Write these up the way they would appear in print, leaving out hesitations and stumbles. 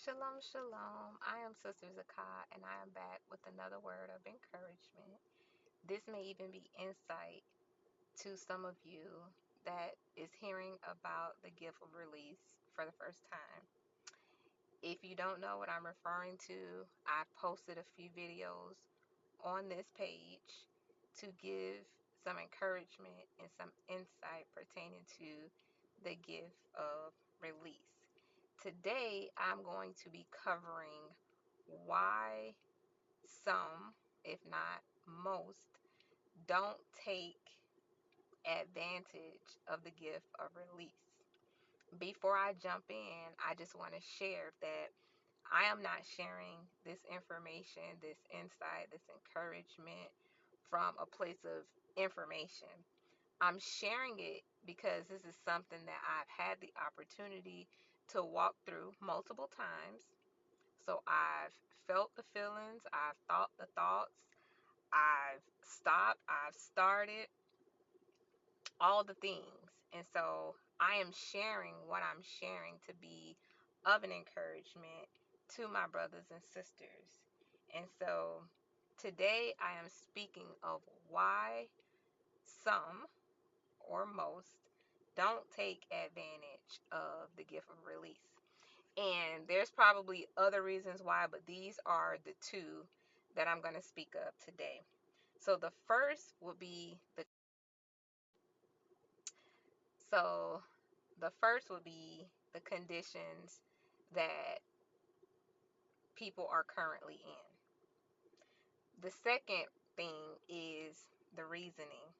Shalom, shalom. I am Sister Zakai, and I am back with another word of encouragement. This may even be insight to some of you that is hearing about the gift of release for the first time. If you don't know what I'm referring to, I've posted a few videos on this page to give some encouragement and some insight pertaining to the gift of release. Today, I'm going to be covering why some, if not most, don't take advantage of the gift of release. Before I jump in, I just want to share that I am not sharing this information, this insight, this encouragement from a place of information. I'm sharing it because this is something that I've had the opportunity to walk through multiple times. So I've felt the feelings, I've thought the thoughts, I've stopped, I've started, all the things. And so I am sharing what I'm sharing to be of an encouragement to my brothers and sisters. And so today I am speaking of why some or most don't take advantage of the gift of release. And there's probably other reasons why, but these are the two that I'm going to speak of today. So the first would be so the first would be the conditions that people are currently in. The second thing is the reasoning.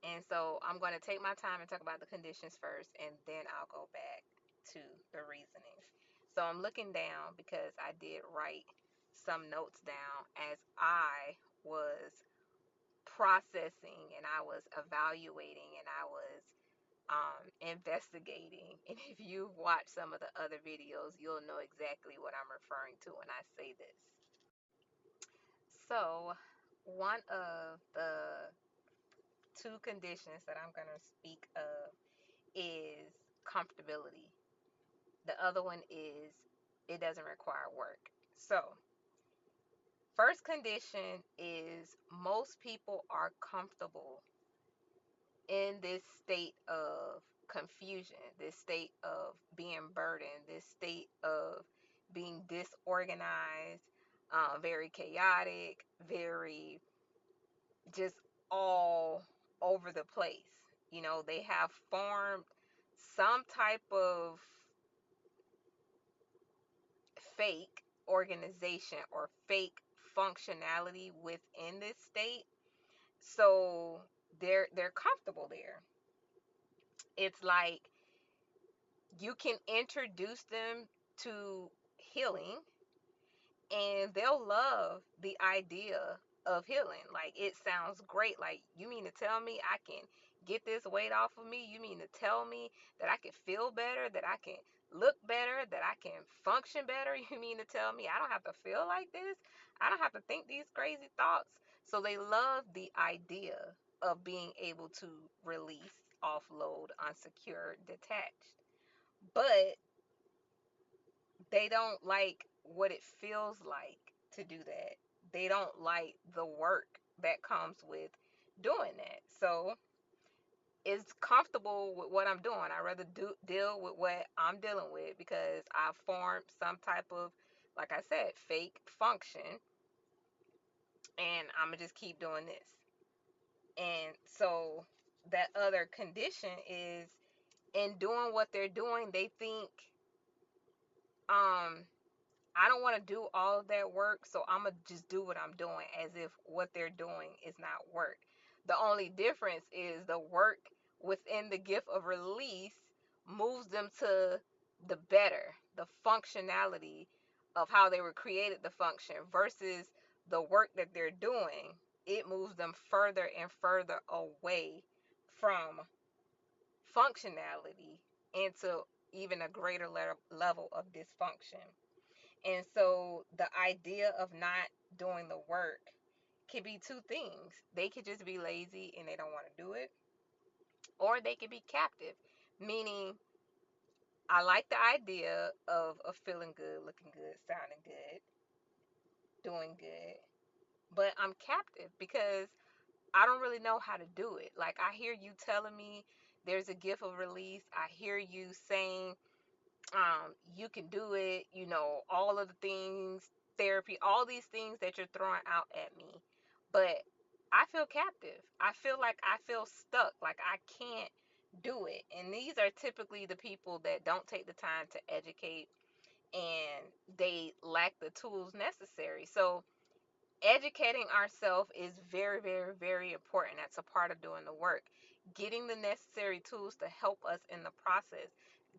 And so I'm going to take my time and talk about the conditions first, and then I'll go back to the reasonings. So I'm looking down because I did write some notes down as I was processing and I was evaluating and I was investigating. And if you've watched some of the other videos, you'll know exactly what I'm referring to when I say this. So, one of the two conditions that I'm going to speak of is comfortability. The other one is it doesn't require work. So, first condition is most people are comfortable in this state of confusion, this state of being burdened, this state of being disorganized, very chaotic, very just all over the place. You know, they have formed some type of fake organization or fake functionality within this state. So they're comfortable there. It's like you can introduce them to healing and they'll love the idea of healing. Like, it sounds great. Like, you mean to tell me I can get this weight off of me? You mean to tell me that I can feel better, that I can look better, that I can function better? You mean to tell me I don't have to feel like this? I don't have to think these crazy thoughts? So they love the idea of being able to release, offload, unsecure, detached. But they don't like what it feels like to do that. They don't like the work that comes with doing that. So it's comfortable with what I'm doing. I rather deal with what I'm dealing with because I've formed some type of, like I said, fake function, and I'm gonna just keep doing this. And so that other condition is in doing what they're doing, they think, um I don't want to do all of that work, so I'm going to just do what I'm doing as if what they're doing is not work. The only difference is the work within the gift of release moves them to the better, the functionality of how they were created to function versus the work that they're doing. It moves them further and further away from functionality into even a greater level of dysfunction. And so the idea of not doing the work could be two things. They could just be lazy and they don't want to do it, or they could be captive, meaning I like the idea of feeling good, looking good, sounding good, doing good, but I'm captive because I don't really know how to do it. Like, I hear you telling me there's a gift of release. I hear you saying you can do it, all of the things, therapy, all these things that you're throwing out at me. But I feel captive. I feel like I feel stuck, like I can't do it. And these are typically the people that don't take the time to educate, and they lack the tools necessary. So educating ourselves is very, very, very important. That's a part of doing the work. Getting the necessary tools to help us in the process,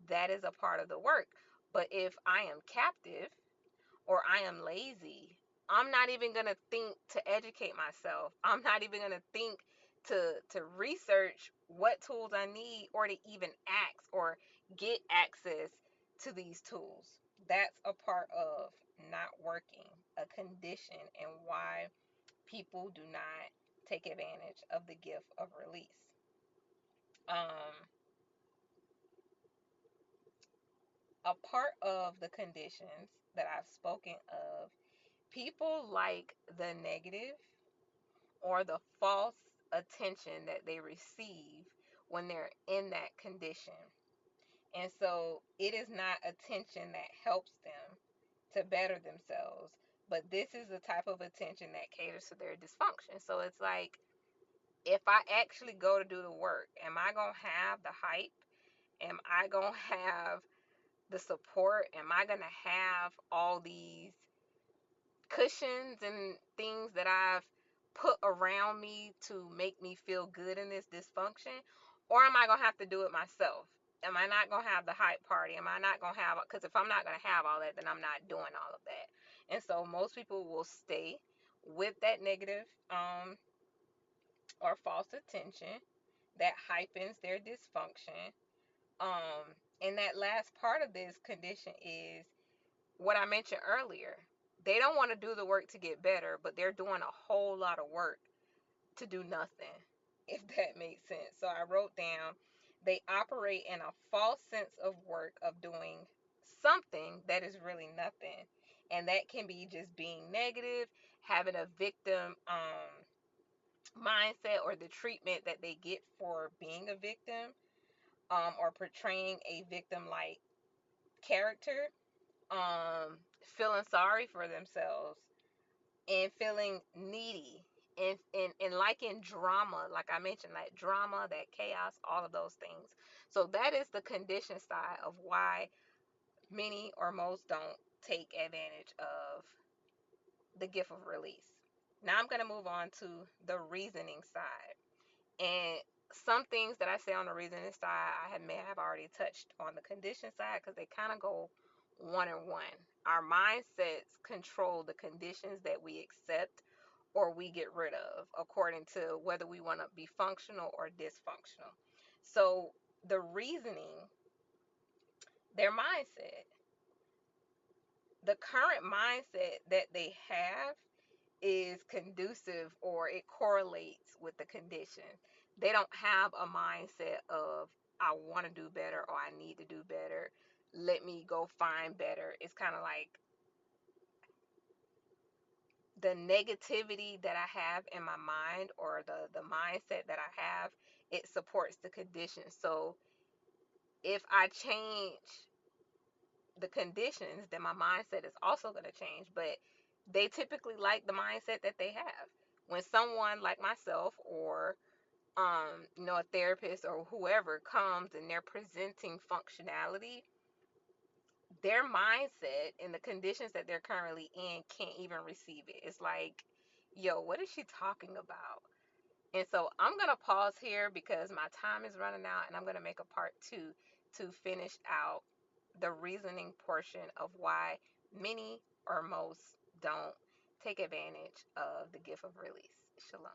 that is a part of the work. But if I am captive or I am lazy, I'm not even going to think to educate myself. I'm not even going to think to research what tools I need, or to even ask or get access to these tools. That's a part of not working, a condition, and why people do not take advantage of the gift of release. Um, a part of the conditions that I've spoken of, people like the negative or the false attention that they receive when they're in that condition. And so it is not attention that helps them to better themselves, but this is the type of attention that caters to their dysfunction. So it's like, if I actually go to do the work, am I going to have the hype? Am I going to have the support? Am I going to have all these cushions and things that I've put around me to make me feel good in this dysfunction? Or am I going to have to do it myself? Am I not going to have the hype party? Am I not going to have, because if I'm not going to have all that, then I'm not doing all of that. And so most people will stay with that negative or false attention that hypens their dysfunction. And that last part of this condition is what I mentioned earlier. They don't want to do the work to get better, but they're doing a whole lot of work to do nothing, if that makes sense. So I wrote down, they operate in a false sense of work, of doing something that is really nothing. And that can be just being negative, having a victim mindset, or the treatment that they get for being a victim, or portraying a victim like character, feeling sorry for themselves, and feeling needy, and liking drama, like I mentioned, like drama, that chaos, all of those things. So that is the condition side of why many or most don't take advantage of the gift of release. Now I'm going to move on to the reasoning side. And some things that I say on the reasoning side, may have already touched on the condition side, because they kind of go one and one. Our mindsets control the conditions that we accept or we get rid of, according to whether we want to be functional or dysfunctional. So the reasoning, their mindset, the current mindset that they have is conducive, or it correlates with the condition. They don't have a mindset of, I want to do better, or I need to do better. Let me go find better. It's kind of like the negativity that I have in my mind, or the mindset that I have, it supports the condition. So if I change the conditions, then my mindset is also going to change. But they typically like the mindset that they have. When someone like myself, or a therapist or whoever comes and they're presenting functionality, their mindset and the conditions that they're currently in can't even receive it. It's like, yo, what is she talking about? And so I'm going to pause here because my time is running out, and I'm going to make a part two to finish out the reasoning portion of why many or most don't take advantage of the gift of release. Shalom.